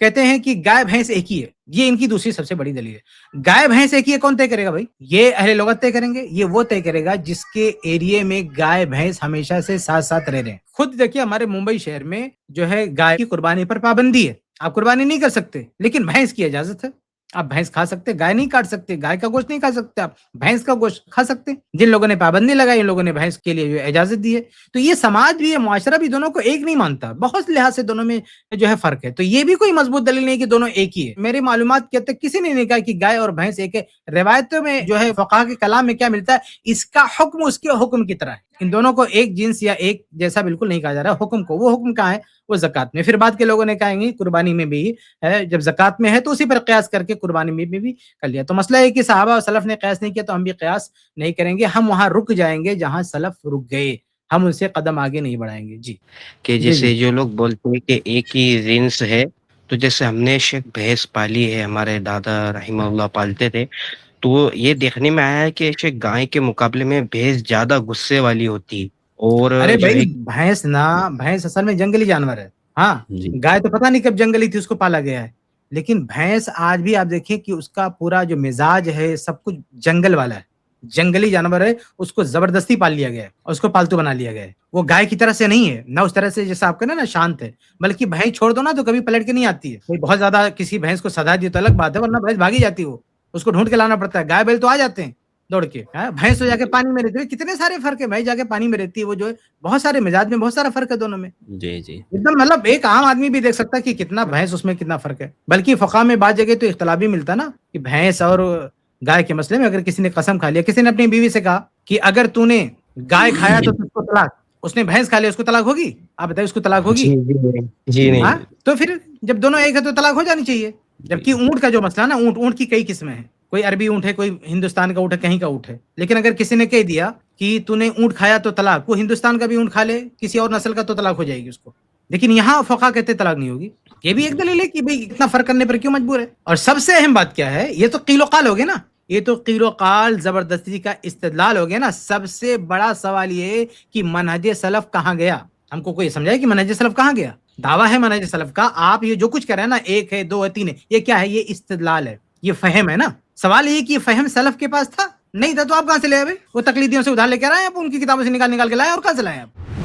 کہتے ہیں کہ گائے بھینس ایک ہی ہے، یہ ان کی دوسری سب سے بڑی دلیل ہے۔ گائے بھینس ایک ہی ہے، کون طے کرے گا بھائی؟ یہ اہل لغت طے کریں گے، یہ وہ طے کرے گا جس کے ایریے میں گائے بھینس ہمیشہ سے ساتھ ساتھ رہ رہے ہیں۔ خود دیکھیے ہمارے ممبئی شہر میں جو ہے گائے کی قربانی پر پابندی ہے، آپ قربانی نہیں کر سکتے، لیکن بھینس کی اجازت ہے، آپ بھینس کھا سکتے، گائے نہیں کاٹ سکتے، گائے کا گوشت نہیں کھا سکتے، آپ بھینس کا گوشت کھا سکتے۔ جن لوگوں نے پابندی لگائی ان لوگوں نے بھینس کے لیے جو اجازت دی ہے۔ تو یہ سماج بھی، یہ معاشرہ بھی دونوں کو ایک نہیں مانتا، بہت لحاظ سے دونوں میں جو ہے فرق ہے۔ تو یہ بھی کوئی مضبوط دلیل نہیں کہ دونوں ایک ہی ہے۔ میری معلومات کے تک کسی نے نہیں کہا کہ گائے اور بھینس ایک ہے۔ روایتوں میں جو ہے فقہا کے کلام میں کیا ملتا ہے، اس کا حکم اس کے حکم کی طرح ہے۔ ان دونوں کو ایک جنس یا ایک جیسا بالکل نہیں کہا جا رہا، حکم کو، وہ حکم کہاں ہے؟ وہ زکات میں۔ پھر بعد کے لوگوں نے کہیں گے قربانی میں بھی ہے، جب زکات میں ہے تو اسی پر قیاس کر کے قربانی میں بھی کر لیا۔ تو مسئلہ ہے کہ صحابہ اور سلف نے قیاس نہیں کیا تو ہم بھی قیاس نہیں کریں گے، ہم وہاں رک جائیں گے جہاں سلف رک گئے، ہم ان سے قدم آگے نہیں بڑھائیں گے۔ جی کہ جی جی جیسے جو لوگ بولتے ہیں کہ ایک ہی جنس ہے، تو جیسے ہم نے شیخ بھینس پالی ہے، ہمارے دادا رحمہ اللہ پالتے تھے، تو یہ دیکھنے میں آیا ہے کہ شیخ گائے کے مقابلے میں بھینس زیادہ غصے والی ہوتی، اور ارے جو بھائی ہے بھینس اصل میں جنگلی جانور ہے، ہاں جی گائے تو پتہ نہیں کب جنگلی تھی، اس کو پالا گیا ہے، لیکن بھینس آج بھی آپ دیکھیں کہ اس کا پورا جو مزاج ہے سب کچھ جنگل والا ہے، جنگلی جانور ہے، اس کو زبردستی پال لیا گیا ہے اور اس کو پالتو بنا لیا گیا ہے۔ وہ گائے کی طرح سے نہیں ہے، نہ اس طرح سے جیسا آپ کہنا نا شانت ہے، بلکہ بھینس چھوڑ دو نا تو کبھی پلٹ کے نہیں آتی ہے۔ کوئی بہت زیادہ کسی بھینس کو سزا دی تو الگ بات ہے، ورنہ بھینس بھاگی جاتی ہے، وہ اس کو ڈھونڈ کے لانا پڑتا ہے۔ گائے بیل تو آ جاتے ہیں دوڑ کے، بھینس تو جا کے پانی میں رہتی ہے۔ کتنے سارے فرق ہے، بھینس جا کے پانی میں رہتی ہے، وہ جو ہے بہت سارے مزاج میں بہت سارا فرق ہے دونوں میں، جی جی ایک دم مطلب ایک عام آدمی بھی دیکھ سکتا ہے کہ کتنا بھینس اس میں کتنا فرق ہے۔ بلکہ فقہ میں بعض جگہ تو اختلاف بھی ملتا نا کہ بھینس اور گائے کے مسئلے میں اگر کسی نے قسم کھا لیا، کسی نے اپنی بیوی سے کہا کہ اگر تو نے گائے کھایا تو اس کو طلاق، اس نے بھینس کھا لیا اس کو طلاق ہوگی؟ آپ بتائیے اس کو طلاق ہوگی؟ جی جی جی نہیں ہاں تو پھر جب دونوں ایک ہے تو طلاق ہو جانی چاہیے۔ جبکہ اونٹ کا جو مسئلہ ہے نا، اونٹ کی کئی قسمیں ہیں، کوئی عربی اونٹ ہے، کوئی ہندوستان کا اونٹ ہے، کہیں کا اونٹ ہے، لیکن اگر کسی نے کہہ دیا کہ تو نے اونٹ کھایا تو طلاق، وہ ہندوستان کا بھی اونٹ کھا لے کسی اور نسل کا تو طلاق ہو جائے گی اس کو، لیکن یہاں فقہ کہتے طلاق نہیں ہوگی۔ یہ بھی ایک دلیل ہے کہ بھئی اتنا فرق کرنے پر کیوں مجبور ہے۔ اور سب سے اہم بات کیا ہے، یہ تو قیل و قال ہو گیا نا، یہ تو قیل و قال زبردستی کا استدلال ہو گیا نا۔ سب سے بڑا سوال یہ ہے کہ منہج سلف کہاں گیا؟ ہم کو کوئی سمجھائے کہ منہج سلف کہاں گیا؟ دعویٰ ہے منہج سلف کا، آپ یہ جو کچھ کر رہے ہیں نا، ایک ہے، دو ہے، تین ہے، یہ کیا ہے؟ یہ استدلال ہے، یہ فہم ہے نا۔ سوال یہ کہ یہ فہم سلف کے پاس تھا؟ نہیں تھا تو آپ کہاں سے لے آئے؟ وہ تقلیدیوں سے ادھار لے کے آئے، آپ ان کی کتابوں سے نکال کے لائے، اور کہاں سے لائے آپ؟